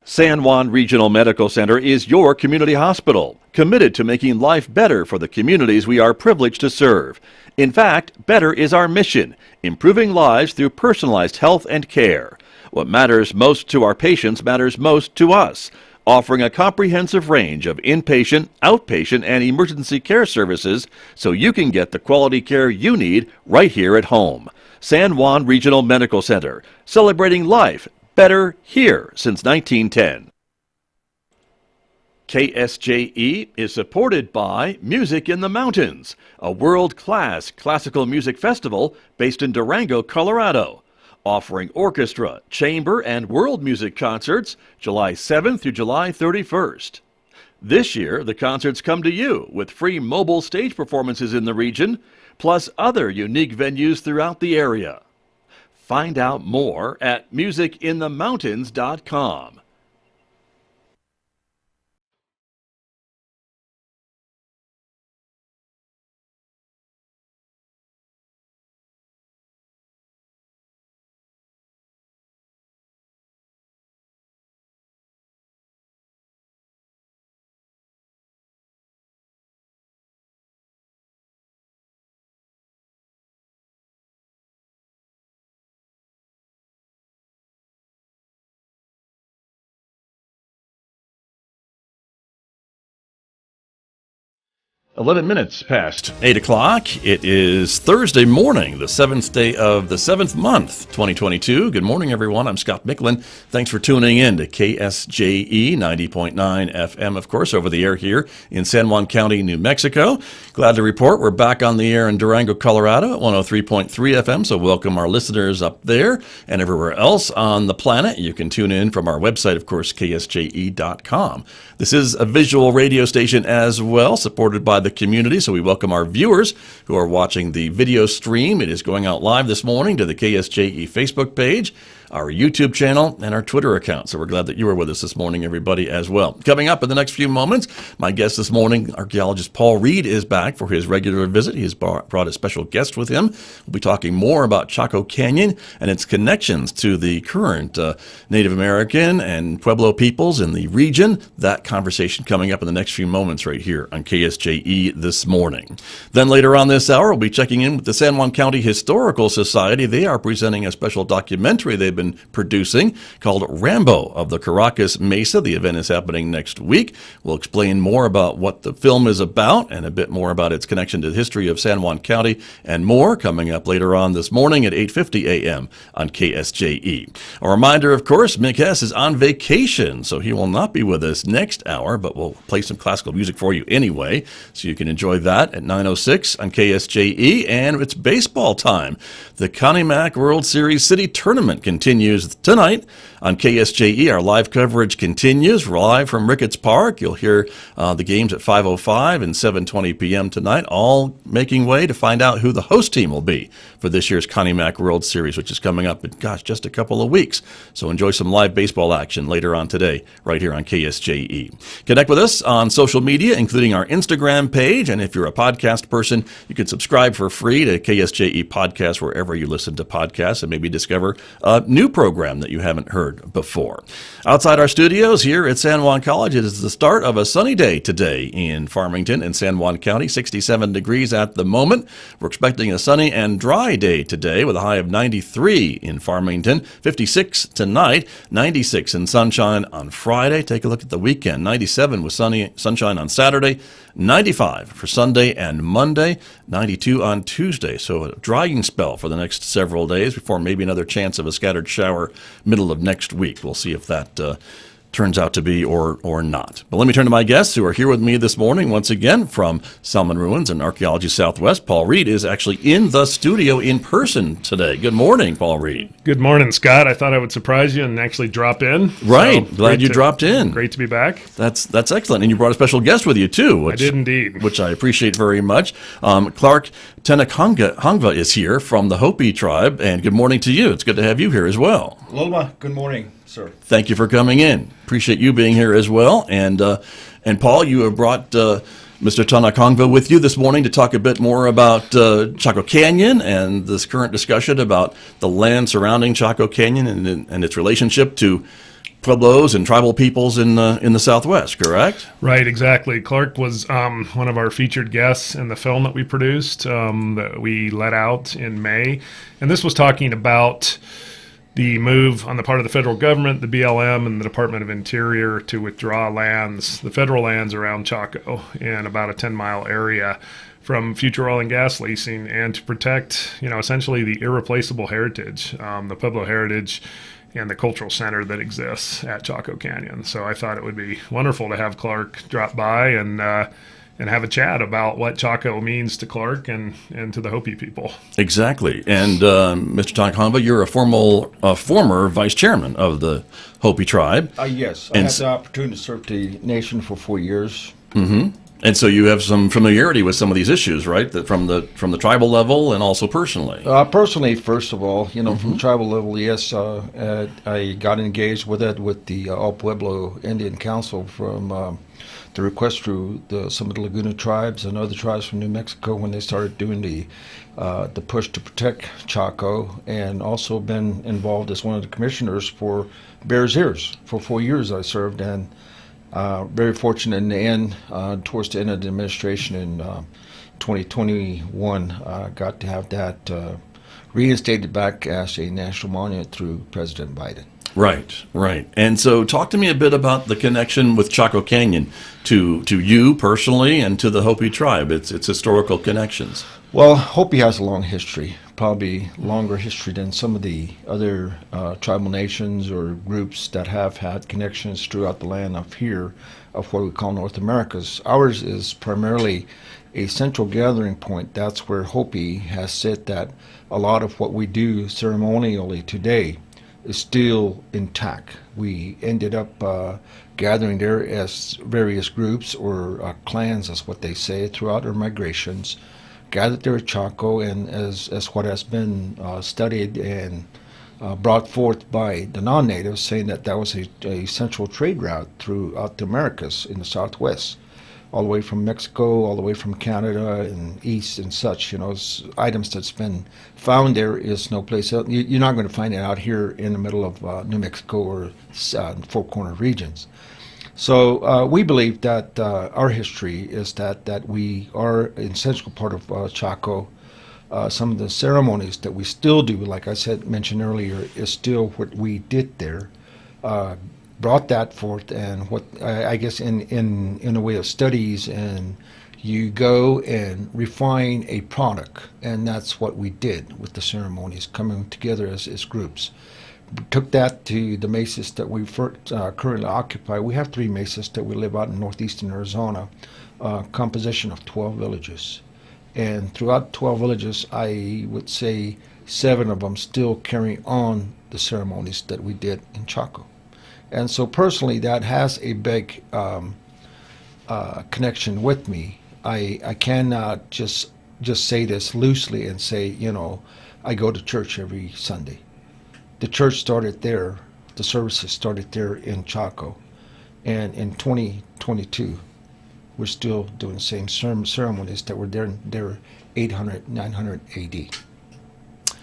San Juan Regional Medical Center is your community hospital, committed to making life better for the communities we are privileged to serve. In fact, better is our mission, improving lives through personalized health and care. What matters most to our patients matters most to us, offering a comprehensive range of inpatient, outpatient, and emergency care services so you can get the quality care you need right here at home. San Juan Regional Medical Center, celebrating life better here since 1910. KSJE is supported by Music in the Mountains, a world-class classical music festival based in Durango, Colorado, offering orchestra, chamber, and world music concerts July 7th through July 31st. This year, the concerts come to you with free mobile stage performances in the region, plus other unique venues throughout the area. Find out more at musicinthemountains.com. "11 minutes past 8 o'clock. It is Thursday morning, the 7th day of the 7th month, 2022. Good morning, everyone. I'm Scott Michlin. Thanks for tuning in to KSJE 90.9 FM, of course, over the air here in San Juan County, New Mexico. Glad to report we're back on the air in Durango, Colorado at 103.3 FM, so welcome our listeners up there and everywhere else on the planet. You can tune in from our website, of course, KSJE.com. This is a visual radio station as well, supported by the community, so we welcome our viewers who are watching the video stream. It is going out live this morning to the KSJE Facebook page, our YouTube channel, and our Twitter account. So we're glad that you are with us this morning, everybody, as well. Coming up in the next few moments, my guest this morning, archaeologist Paul Reed, is back for his regular visit. He has brought a special guest with him. We'll be talking more about Chaco Canyon and its connections to the current Native American and Pueblo peoples in the region. That conversation coming up in the next few moments right here on KSJE this morning. Then later on this hour, we'll be checking in with the San Juan County Historical Society. They are presenting a special documentary they've been producing called Rambo of the Caracas Mesa. The event is happening next week. We'll explain more about what the film is about and a bit more about its connection to the history of San Juan County and more coming up later on this morning at 8:50 a.m. on KSJE. A reminder, of course, Mick Hess is on vacation, so he will not be with us next hour, but we'll play some classical music for you anyway, so you can enjoy that at 9:06 on KSJE. And it's baseball time. The Connie Mack World Series City Tournament continues tonight on KSJE. Our live coverage continues live from Ricketts Park. You'll hear the games at 5:05 and 7:20 p.m. tonight, all making way to find out who the host team will be for this year's Connie Mack World Series, which is coming up in, just a couple of weeks. So enjoy some live baseball action later on today, right here on KSJE. Connect with us on social media, including our Instagram page. And if you're a podcast person, you can subscribe for free to KSJE Podcast wherever you listen to podcasts and maybe discover a new program that you haven't heard before. Outside our studios here at San Juan College, it is the start of a sunny day today in Farmington and San Juan County, 67 degrees at the moment. We're expecting a sunny and dry day today with a high of 93 in Farmington, 56 tonight, 96 in sunshine on Friday. Take a look at the weekend, 97 with sunshine on Saturday, 95 for Sunday and Monday, 92 on Tuesday. So a drying spell for the next several days before maybe another chance of a scattered shower middle of next week. We'll see if that turns out to be or not. But let me turn to my guests who are here with me this morning once again from Salmon Ruins and Archaeology Southwest. Paul Reed is actually in the studio in person today. Good morning, Paul Reed. Good morning, Scott. I thought I would surprise you and actually drop in. Right. So glad you dropped in. Great to be back. That's excellent. And you brought a special guest with you, too. I did indeed. Which I appreciate very much. Clark Tenakhongva is here from the Hopi tribe. And good morning to you. It's good to have you here as well. Aloha. Good morning, sir. Thank you for coming in. Appreciate you being here as well. And Paul, you have brought Mr. Tenakhongva with you this morning to talk a bit more about Chaco Canyon and this current discussion about the land surrounding Chaco Canyon and its relationship to Pueblos and tribal peoples in the Southwest, correct? Right, exactly. Clark was one of our featured guests in the film that we produced that we let out in May. And this was talking about the move on the part of the federal government, the BLM, and the Department of Interior to withdraw lands, the federal lands around Chaco in about a 10-mile area from future oil and gas leasing, and to protect, essentially the irreplaceable heritage, the Pueblo heritage, and the cultural center that exists at Chaco Canyon. So I thought it would be wonderful to have Clark drop by and have a chat about what Chaco means to Clark and to the Hopi people. Exactly. And Mr. Tenakhongva, you're a former vice chairman of the Hopi tribe. Yes, I had the opportunity to serve the nation for 4 years. Mm-hmm. And so you have some familiarity with some of these issues, right? That from the tribal level and also personally. Personally, first of all, from the tribal level, yes, I got engaged with it with the All Pueblo Indian Council from the request through some of the Laguna tribes and other tribes from New Mexico when they started doing the push to protect Chaco, and also been involved as one of the commissioners for Bears Ears. For 4 years I served, and very fortunate in the end, towards the end of the administration in 2021, got to have that reinstated back as a national monument through President Biden. Right. And so talk to me a bit about the connection with Chaco Canyon to you personally and to the Hopi tribe, its historical connections. Well, Hopi has a long history, probably longer history than some of the other tribal nations or groups that have had connections throughout the land of here, of what we call North Americas. Ours is primarily a central gathering point. That's where Hopi has said that a lot of what we do ceremonially today is still intact. We ended up gathering there as various groups or clans, as what they say, throughout our migrations, gathered there at Chaco, and as what has been studied and brought forth by the non-natives, saying that was a central trade route throughout the Americas in the Southwest, all the way from Mexico, all the way from Canada and east and such. Items that's been found there is no place else. You're not going to find it out here in the middle of New Mexico or Four Corner regions. So we believe that our history is that we are an essential part of Chaco. Some of the ceremonies that we still do, like I mentioned earlier, is still what we did there. Brought that forth, and what I guess in a way of studies, and you go and refine a product, and that's what we did with the ceremonies, coming together as groups. We took that to the mesas that we currently occupy. We have 3 mesas that we live out in northeastern Arizona, composition of 12 villages. And throughout 12 villages, I would say 7 of them still carry on the ceremonies that we did in Chaco. And so personally, that has a big connection with me. I cannot just say this loosely and say, I go to church every Sunday. The church started there. The services started there in Chaco. And in 2022, we're still doing the same ceremonies that were there 800, 900 AD.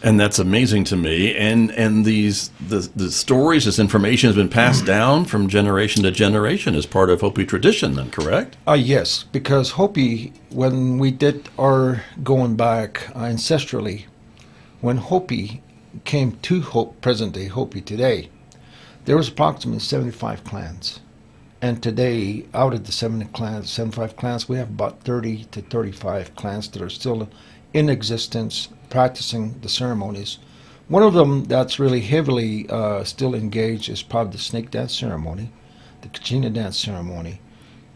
And that's amazing to me. And the stories, this information has been passed down from generation to generation as part of Hopi tradition, then, correct? Yes, because Hopi, when we did our going back ancestrally, when Hopi came to present-day Hopi today, there was approximately 75 clans. And today, out of the 75 clans, we have about 30 to 35 clans that are still in existence, practicing the ceremonies. One of them that's really heavily still engaged is probably the snake dance ceremony, the Kachina dance ceremony,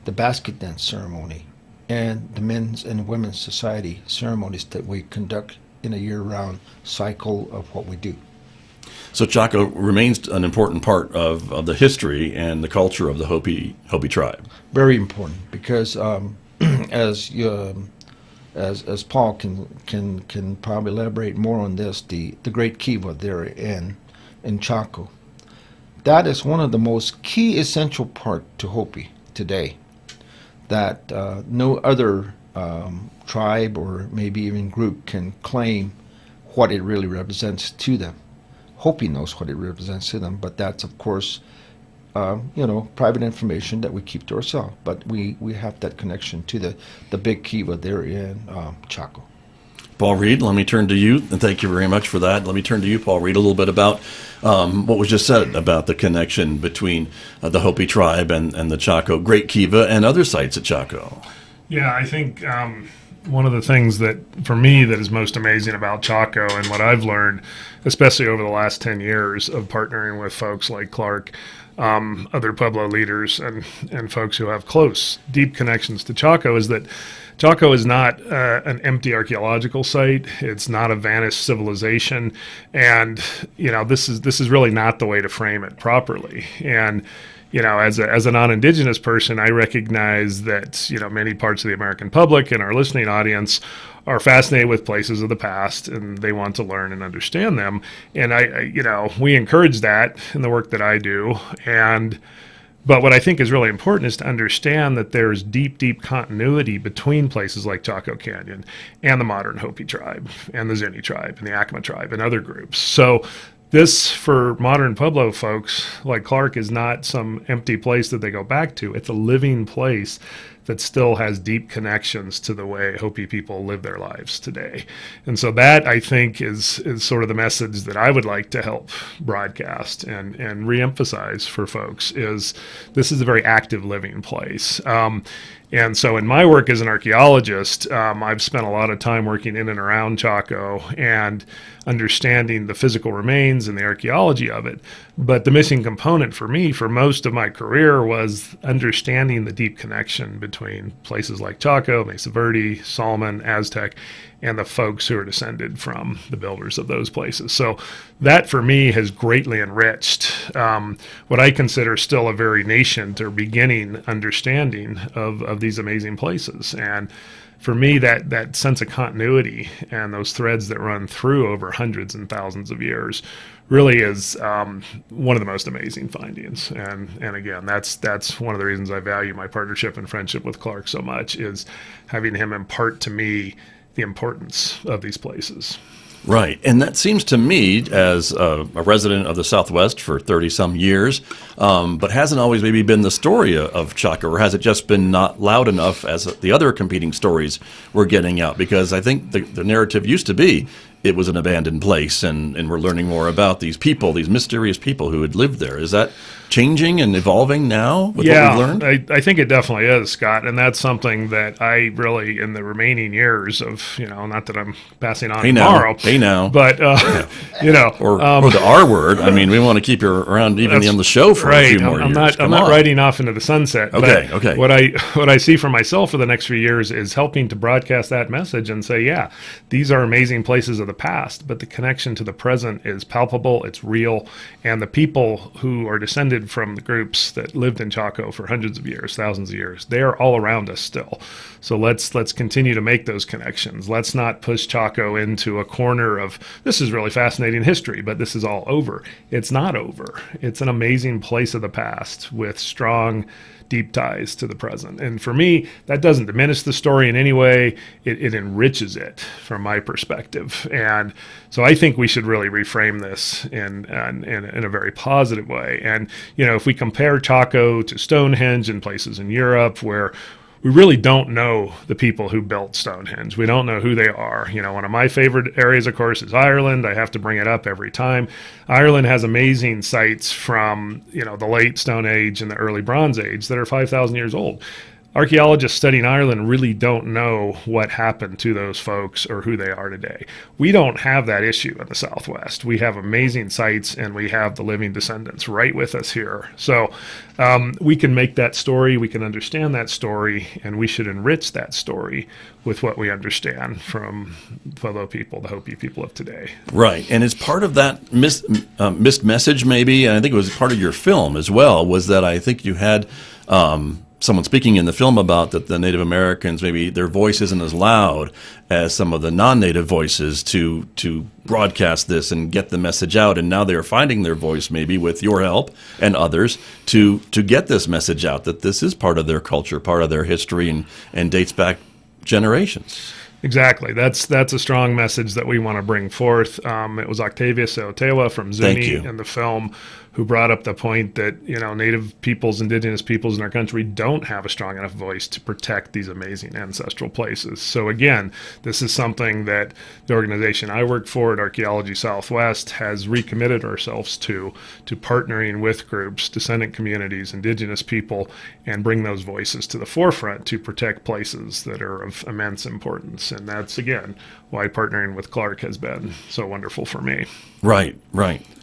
the basket dance ceremony, and the men's and women's society ceremonies that we conduct in a year-round cycle of what we do. So Chaco remains an important part of the history and the culture of the Hopi tribe. Very important, because as Paul can probably elaborate more on this, the Great Kiva there in Chaco, that is one of the most key essential part to Hopi today, that no other tribe or maybe even group can claim what it really represents to them. Hopi knows what it represents to them, but that's, of course, private information that we keep to ourselves. But we have that connection to the big kiva there in Chaco. Paul Reed, let me turn to you, and thank you very much for that. Let me turn to you, Paul Reed, a little bit about what was just said about the connection between the Hopi tribe and the Chaco, Great Kiva, and other sites at Chaco. Yeah, I think one of the things that, for me, that is most amazing about Chaco and what I've learned, especially over the last 10 years of partnering with folks like Clark, other Pueblo leaders, and folks who have close, deep connections to Chaco, is that Chaco is not an empty archaeological site. It's not a vanished civilization, and this is really not the way to frame it properly. And as a non-Indigenous person, I recognize that many parts of the American public and our listening audience are fascinated with places of the past, and they want to learn and understand them. And we encourage that in the work that I do. But what I think is really important is to understand that there's deep, deep continuity between places like Chaco Canyon and the modern Hopi tribe and the Zuni tribe and the Acoma tribe and other groups. So this, for modern Pueblo folks like Clark, is not some empty place that they go back to. It's a living place that still has deep connections to the way Hopi people live their lives today. And so that, I think, is sort of the message that I would like to help broadcast and reemphasize for folks, is this is a very active living place. And so in my work as an archaeologist, I've spent a lot of time working in and around Chaco and understanding the physical remains and the archaeology of it. But the missing component for me for most of my career was understanding the deep connection between places like Chaco, Mesa Verde, Solomon, Aztec, and the folks who are descended from the builders of those places. So that, for me, has greatly enriched what I consider still a very nascent or beginning understanding of these amazing places. And for me, that sense of continuity and those threads that run through over hundreds and thousands of years really is one of the most amazing findings. And again, that's one of the reasons I value my partnership and friendship with Clark so much, is having him impart to me the importance of these places. Right. And that seems to me, as a resident of the Southwest for 30-some years, but hasn't always maybe been the story of Chaco, or has it just been not loud enough as the other competing stories were getting out? Because I think the narrative used to be it was an abandoned place, and we're learning more about these people, these mysterious people who had lived there. Is that changing and evolving now with what we've learned? I think it definitely is, Scott, and that's something that I really, in the remaining years of, not that I'm passing on tomorrow. Hey now. But, or the R word. I mean, we want to keep you around even on the show for a few more years. I'm not riding off into the sunset. Okay. What I see for myself for the next few years is helping to broadcast that message and say, yeah, these are amazing places of the past, but the connection to the present is palpable, it's real, and the people who are descended from the groups that lived in Chaco for hundreds of years, thousands of years, they are all around us still. So let's continue to make those connections. Let's not push Chaco into a corner of, this is really fascinating history, but this is all over. It's not over. It's an amazing place of the past with strong, deep ties to the present. And for me, that doesn't diminish the story in any way. It enriches it from my perspective. And so I think we should really reframe this in a very positive way. And, if we compare Chaco to Stonehenge and places in Europe where we really don't know the people who built Stonehenge. We don't know who they are. One of my favorite areas, of course, is Ireland. I have to bring it up every time. Ireland has amazing sites from, the late Stone Age and the early Bronze Age that are 5,000 years old. Archaeologists studying Ireland really don't know what happened to those folks or who they are today. We don't have that issue in the Southwest. We have amazing sites, and we have the living descendants right with us here. So we can make that story, we can understand that story, and we should enrich that story with what we understand from Pueblo people, the Hopi people of today. Right, and it's part of that missed message maybe, and I think it was part of your film as well, was that I think you had someone speaking in the film about that the Native Americans, maybe their voice isn't as loud as some of the non-Native voices to broadcast this and get the message out. And now they're finding their voice, maybe with your help and others, to get this message out, that this is part of their culture, part of their history, and dates back generations. Exactly. That's a strong message that we want to bring forth. It was Octavia Seotewa from Thank Zuni you. in the film who brought up the point that, Native peoples, indigenous peoples in our country don't have a strong enough voice to protect these amazing ancestral places. So again, this is something that the organization I work for at Archaeology Southwest has recommitted ourselves to partnering with groups, descendant communities, indigenous people, and bring those voices to the forefront to protect places that are of immense importance. And that's, again, why partnering with Clark has been so wonderful for me. Right.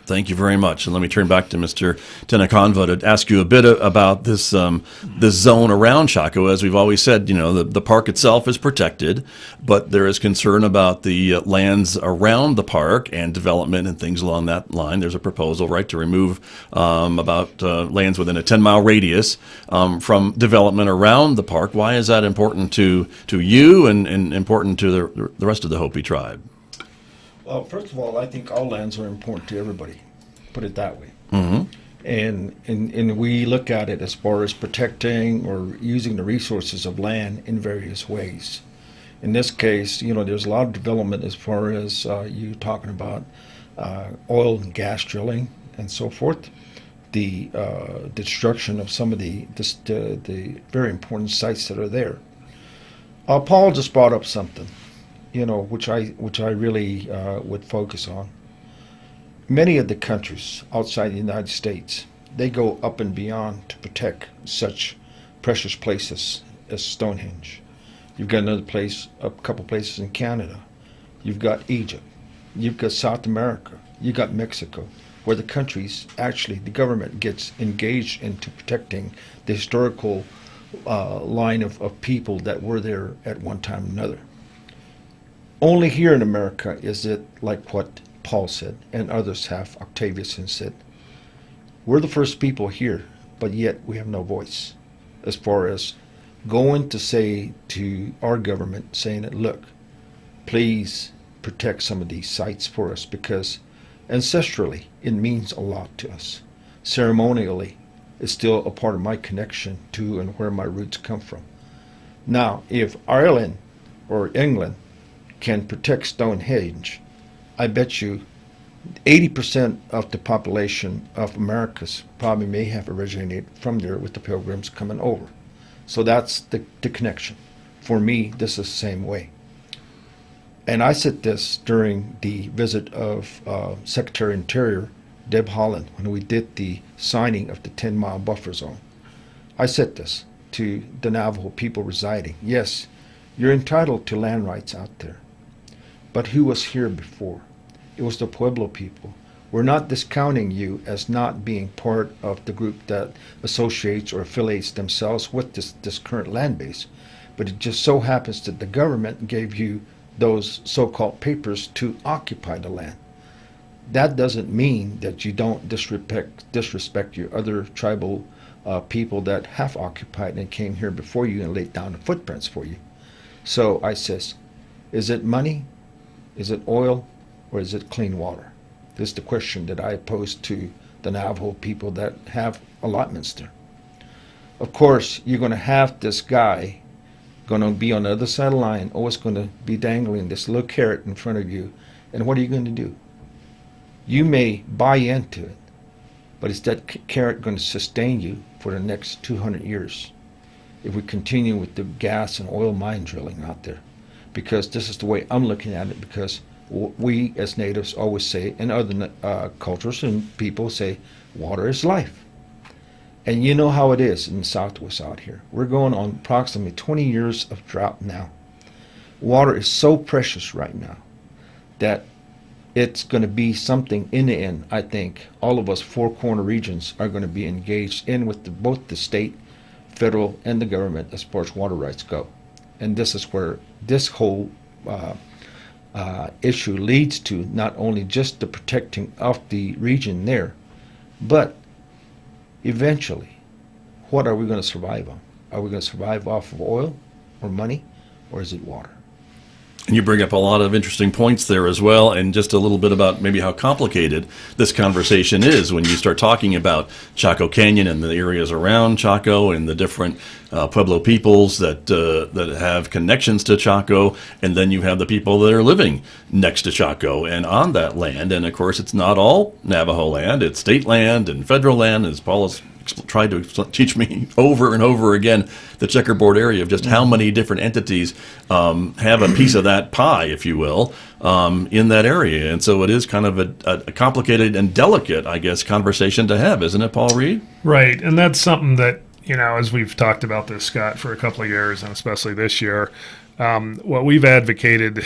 Thank you very much. And let me turn back to Mr. Tenakhongva to ask you a bit about this this zone around Chaco. As we've always said, the park itself is protected, but there is concern about the lands around the park and development and things along that line. There's a proposal, right, to remove about lands within a 10-mile radius from development around the park. Why is that important to you and important to the rest of the Hopi tribe? Well, first of all, I think all lands are important to everybody, put it that way. Mm-hmm. And we look at it as far as protecting or using the resources of land in various ways. In this case, there's a lot of development as far as you talking about oil and gas drilling and so forth. The destruction of some of the very important sites that are there. Paul just brought up something, which I really would focus on. Many of the countries outside the United States, they go up and beyond to protect such precious places as Stonehenge. You've got a couple places in Canada. You've got Egypt. You've got South America. You've got Mexico, where the countries, actually, the government gets engaged into protecting the historical line of people that were there at one time or another. Only here in America is it like what Paul said, and others have, Octavius said. We're the first people here, but yet we have no voice as far as going to say to our government, saying that, look, please protect some of these sites for us, because ancestrally it means a lot to us. Ceremonially, it's still a part of my connection to and where my roots come from. Now, if Ireland or England can protect Stonehenge, I bet you 80% of the population of Americas probably may have originated from there with the Pilgrims coming over. So that's the connection. For me, this is the same way. And I said this during the visit of Secretary of Interior Deb Haaland when we did the signing of the 10-mile buffer zone. I said this to the Navajo people residing. Yes, you're entitled to land rights out there. But who was here before? It was the Pueblo people. We're not discounting you as not being part of the group that associates or affiliates themselves with this current land base. But it just so happens that the government gave you those so-called papers to occupy the land. That doesn't mean that you don't disrespect your other tribal people that have occupied and came here before you and laid down the footprints for you. So I says, is it money? Is it oil, or is it clean water? This is the question that I pose to the Navajo people that have allotments there. Of course, you're going to have this guy going to be on the other side of the line, always going to be dangling this little carrot in front of you. And what are you going to do? You may buy into it, but is that carrot going to sustain you for the next 200 years if we continue with the gas and oil mine drilling out there? Because this is the way I'm looking at it, because we as natives always say, and other cultures and people say, water is life. And you know how it is in the Southwest out here. We're going on approximately 20 years of drought now. Water is so precious right now that it's going to be something in the end, I think, all of us four corner regions are going to be engaged in with both the state, federal, and the government as far as water rights go. And this is where this whole issue leads to, not only just the protecting of the region there, but eventually, what are we going to survive on? Are we going to survive off of oil or money, or is it water? And you bring up a lot of interesting points there as well, and just a little bit about maybe how complicated this conversation is when you start talking about Chaco Canyon and the areas around Chaco and the different Pueblo peoples that have connections to Chaco, and then you have the people that are living next to Chaco and on that land. And of course, it's not all Navajo land; it's state land and federal land, as Paul has tried to teach me over and over again, the checkerboard area of just how many different entities have a piece of that pie, if you will, in that area. And so it is kind of a complicated and delicate, I guess, conversation to have, isn't it, Paul Reed? Right. And that's something that, as we've talked about this, Scott, for a couple of years, and especially this year, what we've advocated,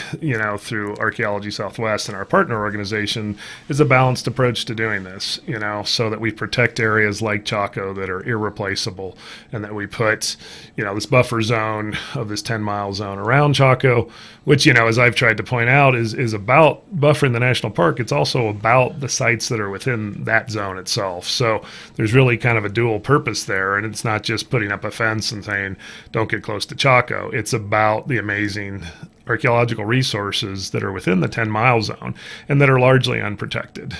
through Archaeology Southwest and our partner organization is a balanced approach to doing this, so that we protect areas like Chaco that are irreplaceable, and that we put, this buffer zone of this 10-mile zone around Chaco, which, as I've tried to point out, is about buffering the national park. It's also about the sites that are within that zone itself. So there's really kind of a dual purpose there, and it's not just putting up a fence and saying, don't get close to Chaco. It's about the amazing archaeological resources that are within the 10-mile zone and that are largely unprotected.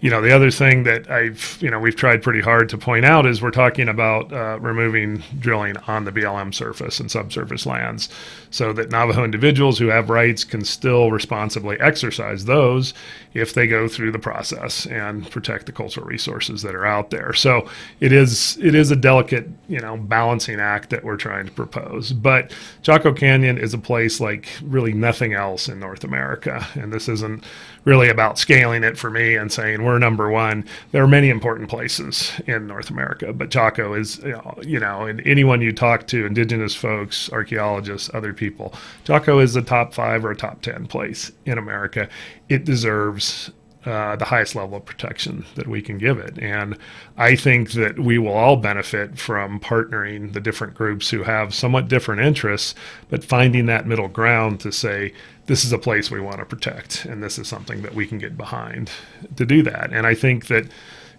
The other thing that we've tried pretty hard to point out is we're talking about removing drilling on the BLM surface and subsurface lands so that Navajo individuals who have rights can still responsibly exercise those if they go through the process and protect the cultural resources that are out there. So it is a delicate, balancing act that we're trying to propose. But Chaco Canyon is a place like really nothing else in North America. And this isn't really about scaling it for me and saying we're number one. There are many important places in North America, but Chaco is, and anyone you talk to, indigenous folks, archaeologists, other people, Chaco is a top 5 or a top 10 place in America. It deserves the highest level of protection that we can give it. And I think that we will all benefit from partnering the different groups who have somewhat different interests, but finding that middle ground to say, this is a place we want to protect, and this is something that we can get behind to do that. And I think that,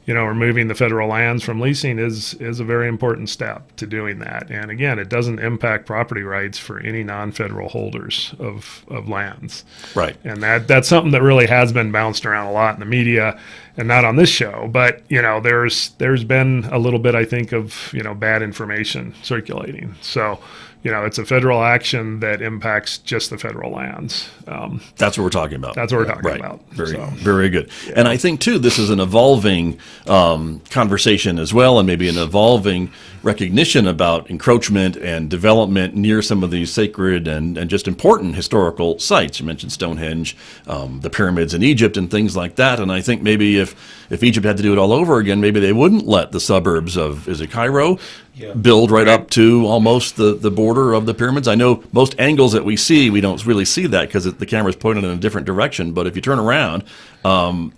removing the federal lands from leasing is a very important step to doing that. And again, it doesn't impact property rights for any non-federal holders of lands. Right. And that's something that really has been bounced around a lot in the media, and not on this show. But, there's been a little bit, I think, of, bad information circulating. So, it's a federal action that impacts just the federal lands. That's what we're talking about. That's what we're talking about. Very good. Yeah. And I think, too, this is an evolving conversation as well, and maybe an evolving recognition about encroachment and development near some of these sacred and just important historical sites. You mentioned Stonehenge, the pyramids in Egypt, and things like that. And I think maybe if Egypt had to do it all over again, maybe they wouldn't let the suburbs of, is it Cairo, build right up to almost the border of the pyramids. I know most angles that we see, we don't really see that because the camera's pointed in a different direction. But if you turn around,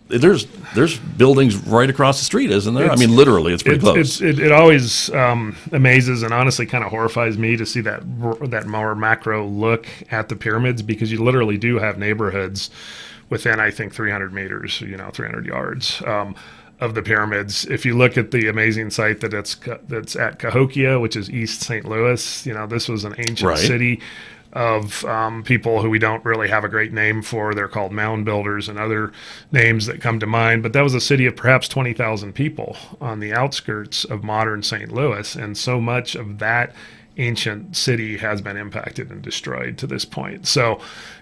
there's buildings right across the street, isn't there? Literally, it's pretty close. It always amazes and honestly kind of horrifies me to see that more macro look at the pyramids, because you literally do have neighborhoods within, I think, 300 meters, 300 yards of the pyramids. If you look at the amazing site that's at Cahokia, which is East St. Louis, this was an ancient city of people who we don't really have a great name for. They're called mound builders and other names that come to mind. But that was a city of perhaps 20,000 people on the outskirts of modern St. Louis. And so much of that ancient city has been impacted and destroyed to this point. So,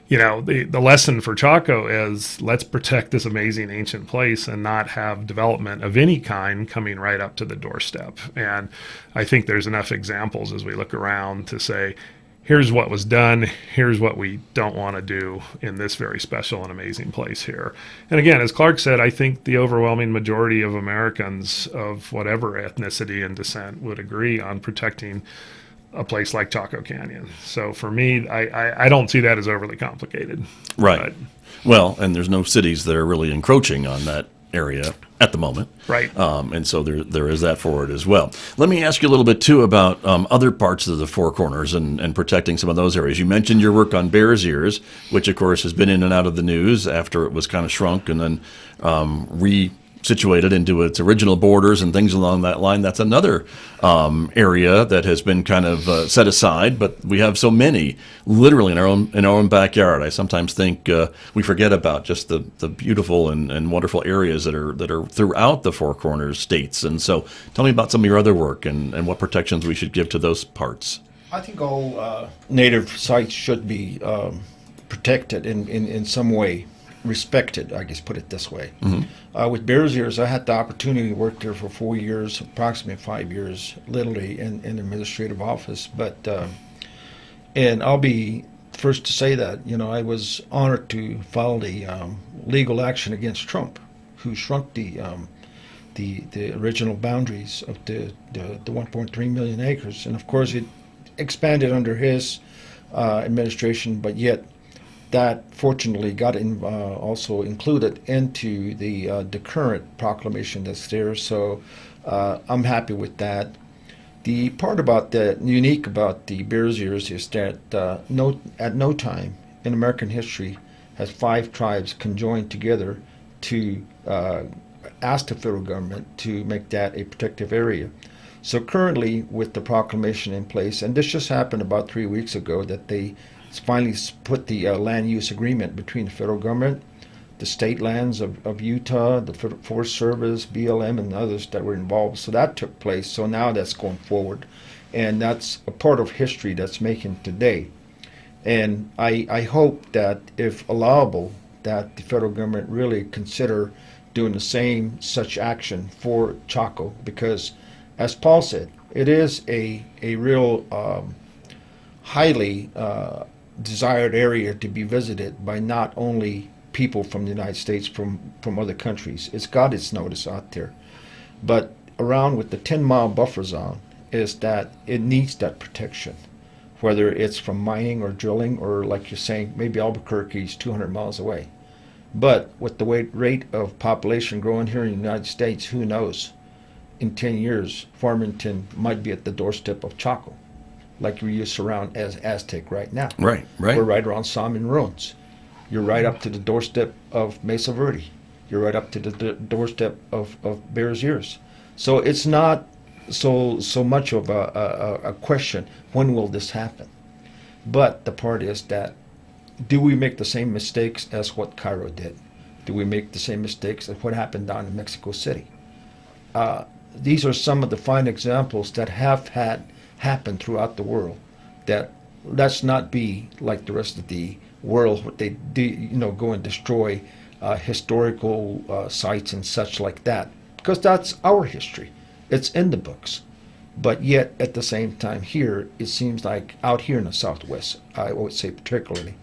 the lesson for Chaco is let's protect this amazing ancient place and not have development of any kind coming right up to the doorstep. And I think there's enough examples as we look around to say, here's what was done, here's what we don't want to do in this very special and amazing place here. And again, as Clark said, I think the overwhelming majority of Americans of whatever ethnicity and descent would agree on protecting a place like Chaco Canyon. So for me, I don't see that as overly complicated. Right. Well, and there's no cities that are really encroaching on that area at the moment. Right. And so there is that for it as well. Let me ask you a little bit, too, about other parts of the Four Corners and protecting some of those areas. You mentioned your work on Bears Ears, which, of course, has been in and out of the news after it was kind of shrunk and then situated into its original borders and things along that line, that's another area that has been kind of set aside. But we have so many, literally in our own backyard. I sometimes think we forget about just the beautiful and wonderful areas that are throughout the Four Corners states. And so, tell me about some of your other work and what protections we should give to those parts. I think all native sites should be protected in some way. Respected, I guess, put it this way. With Bears Ears, I had the opportunity to work there for 4 years, approximately 5 years, literally in administrative office. But and I'll be first to say that I was honored to file the legal action against Trump, who shrunk the original boundaries of the 1.3 million acres, and of course it expanded under his administration, but yet. That fortunately got also included into the current proclamation that's there. So I'm happy with that. The part about unique about the Bears Ears is that at no time in American history has 5 tribes conjoined together to ask the federal government to make that a protective area. So currently, with the proclamation in place, and this just happened about 3 weeks ago, that they finally put the land use agreement between the federal government, the state lands of Utah, the Forest Service, BLM, and others that were involved. So that took place. So now that's going forward. And that's a part of history that's making today. And I hope that, if allowable, that the federal government really consider doing the same such action for Chaco. Because, as Paul said, it is a real highly desired area to be visited by not only people from the United States, from other countries. It's got its notice out there. But around with the 10-mile buffer zone is that it needs that protection, whether it's from mining or drilling, or, like you're saying, maybe Albuquerque's 200 miles away. But with the rate of population growing here in the United States, who knows? In 10 years, Farmington might be at the doorstep of Chaco, like we used to surround as Aztec right now. Right. We're right around Salmon Ruins. You're right up to the doorstep of Mesa Verde. You're right up to the doorstep of Bears Ears. So it's not so much of a question, when will this happen? But the part is that, do we make the same mistakes as what Cairo did? Do we make the same mistakes as what happened down in Mexico City? These are some of the fine examples that have happen throughout the world. That let's not be like the rest of the world, what they do, go and destroy historical sites and such like that, because that's our history. It's in the books. But yet, at the same time, here, it seems like out here in the Southwest, I would say particularly,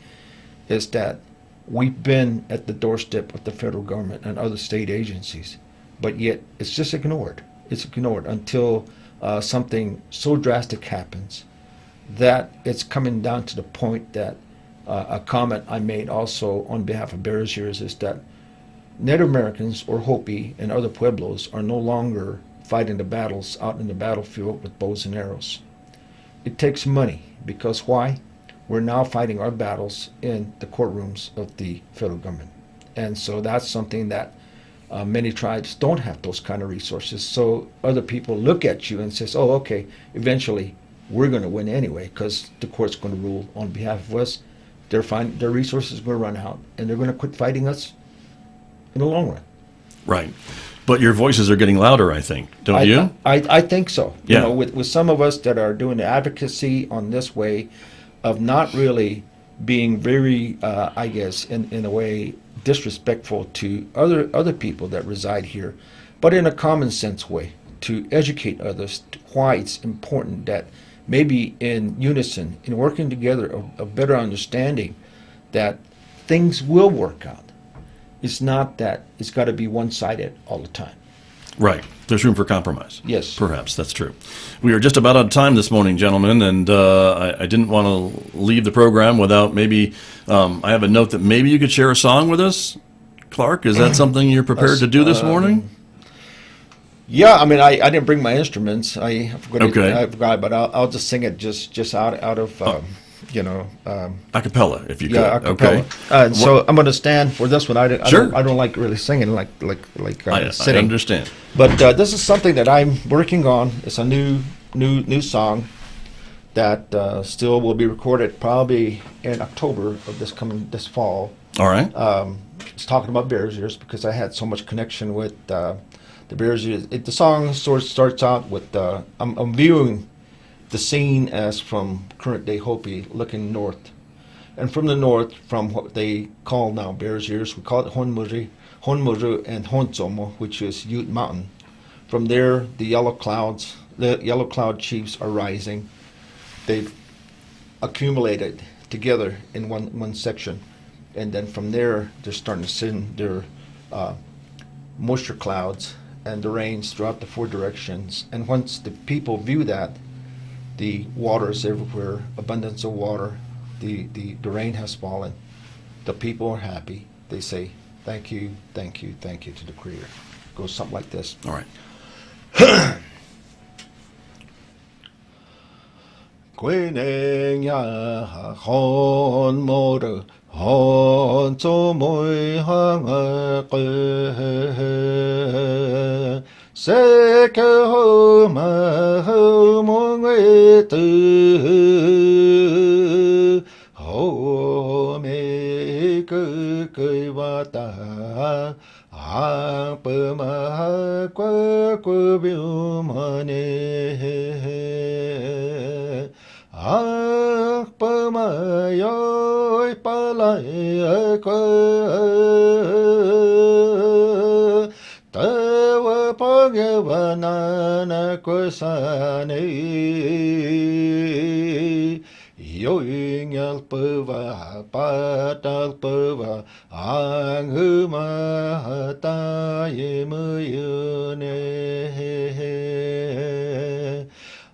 is that we've been at the doorstep of the federal government and other state agencies, but yet it's just ignored. It's ignored until something so drastic happens that it's coming down to the point that a comment I made also on behalf of Bears Ears is that Native Americans, or Hopi, and other Pueblos are no longer fighting the battles out in the battlefield with bows and arrows. It takes money, because why? We're now fighting our battles in the courtrooms of the federal government. And so that's something that many tribes don't have, those kind of resources. So other people look at you and says, oh, okay, eventually we're going to win anyway, because the court's going to rule on behalf of us. Their resources are going to run out, and they're going to quit fighting us in the long run. Right. But your voices are getting louder, I think, don't you? I think so. Yeah. With some of us that are doing the advocacy on this way of not really being very, I guess, in a way, disrespectful to other people that reside here, but in a common sense way, to educate others why it's important that maybe in unison, in working together, a better understanding that things will work out. It's not that it's got to be one-sided all the time. Right. There's room for compromise. Yes. Perhaps. That's true. We are just about out of time this morning, gentlemen, and I didn't want to leave the program without maybe, I have a note that maybe you could share a song with us. Clark, is that something you're prepared to do this morning? Yeah, I mean, I didn't bring my instruments. I forgot, Okay. I forgot, but I'll just sing it just out of A cappella, if you could. Yeah, a cappella. Okay. So I'm going to stand for this one. I Sure. don't like really singing like I sitting. understand. But this is something that I'm working on. It's a new song that still will be recorded probably in October of this fall. All right. It's talking about Bears Ears because I had so much connection with the Bears Ears. The song sort of starts out with I'm viewing the scene as from current day Hopi looking north, and from the north, from what they call now Bears Ears, we call it Honmuru and Honsomo, which is Ute Mountain. From there, the yellow cloud chiefs are rising. They've accumulated together in one section, and then from there they're starting to send their moisture clouds and the rains throughout the four directions. And once the people view that, the water is everywhere, abundance of water, the rain has fallen, the people are happy, they say thank you to the Creator. It goes something like this. All right. Quên nhà hòn mô đờ hòn cho môi hăng quê sẽ cơ hô mà hô mô nghe từ hô mê cơ cơ va ta hàng bờ mà quê quê biểu mà nê Pamayoy palay tawa pagyavanana kusani yoyingal pava patal pava anghuma tayemuyune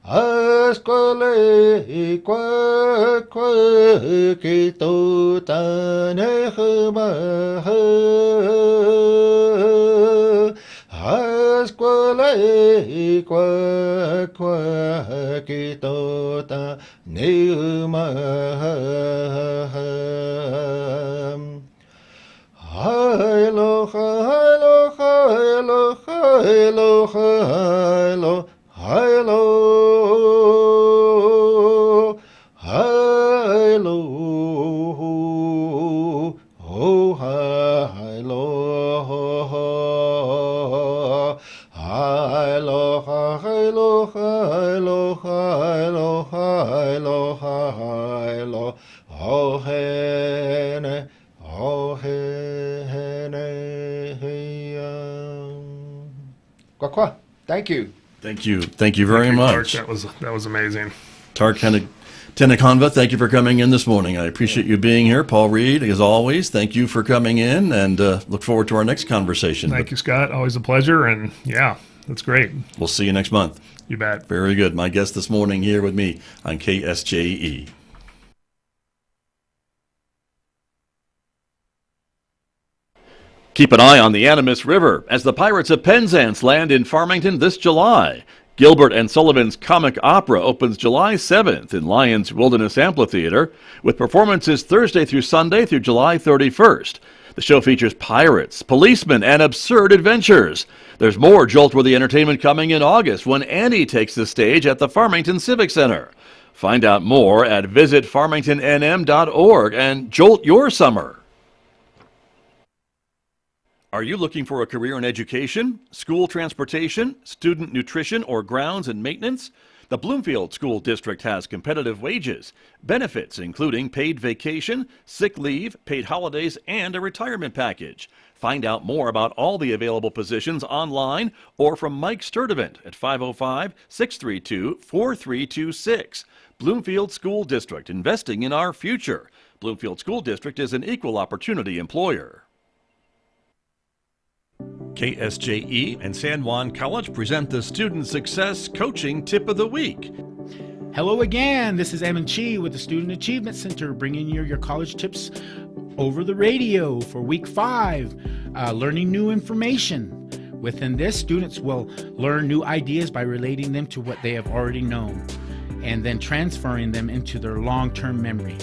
Asquale qua que tu tane hma Asquale qua que tu tane hma Hello hello hello hello hello hello hello oh hello hello hello hello hello hello hello oh hene Kwa. Thank you. Thank you very much. Tark, that was amazing. Tark Tenakhongva, thank you for coming in this morning. I appreciate you being here. Paul Reed, as always, thank you for coming in, and look forward to our next conversation. Thank you, Scott. Always a pleasure, and yeah, that's great. We'll see you next month. You bet. Very good. My guest this morning here with me on KSJE. Keep an eye on the Animas River as the Pirates of Penzance land in Farmington this July. Gilbert and Sullivan's Comic Opera opens July 7th in Lyons Wilderness Amphitheater, with performances Thursday through Sunday through July 31st. The show features pirates, policemen, and absurd adventures. There's more Joltworthy entertainment coming in August when Annie takes the stage at the Farmington Civic Center. Find out more at visitfarmingtonnm.org and jolt your summer. Are you looking for a career in education, school transportation, student nutrition, or grounds and maintenance? The Bloomfield School District has competitive wages, benefits including paid vacation, sick leave, paid holidays, and a retirement package. Find out more about all the available positions online or from Mike Sturdivant at 505-632-4326. Bloomfield School District, investing in our future. Bloomfield School District is an equal opportunity employer. KSJE and San Juan College present the Student Success Coaching Tip of the Week. Hello again, this is Evan Chi with the Student Achievement Center, bringing you your college tips over the radio for week 5, learning new information. Within this, students will learn new ideas by relating them to what they have already known. and then transferring them into their long-term memory.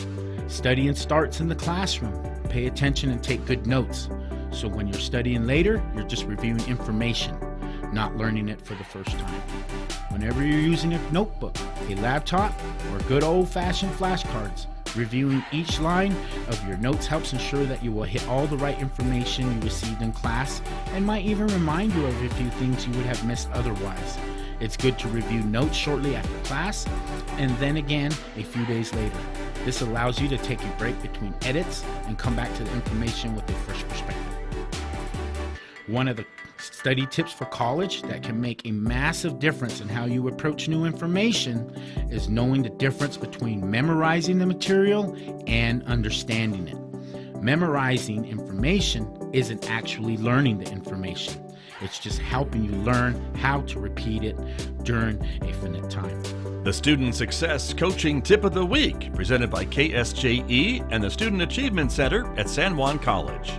Studying starts in the classroom. Pay attention and take good notes. So when you're studying later, you're just reviewing information, not learning it for the first time. Whenever you're using a notebook, a laptop, or good old-fashioned flashcards, reviewing each line of your notes helps ensure that you will hit all the right information you received in class and might even remind you of a few things you would have missed otherwise. It's good to review notes shortly after class and then again a few days later. This allows you to take a break between edits and come back to the information with a fresh perspective. One of the study tips for college that can make a massive difference in how you approach new information is knowing the difference between memorizing the material and understanding it. Memorizing information isn't actually learning the information. It's just helping you learn how to repeat it during a finite time. The Student Success Coaching Tip of the Week, presented by KSJE and the Student Achievement Center at San Juan College.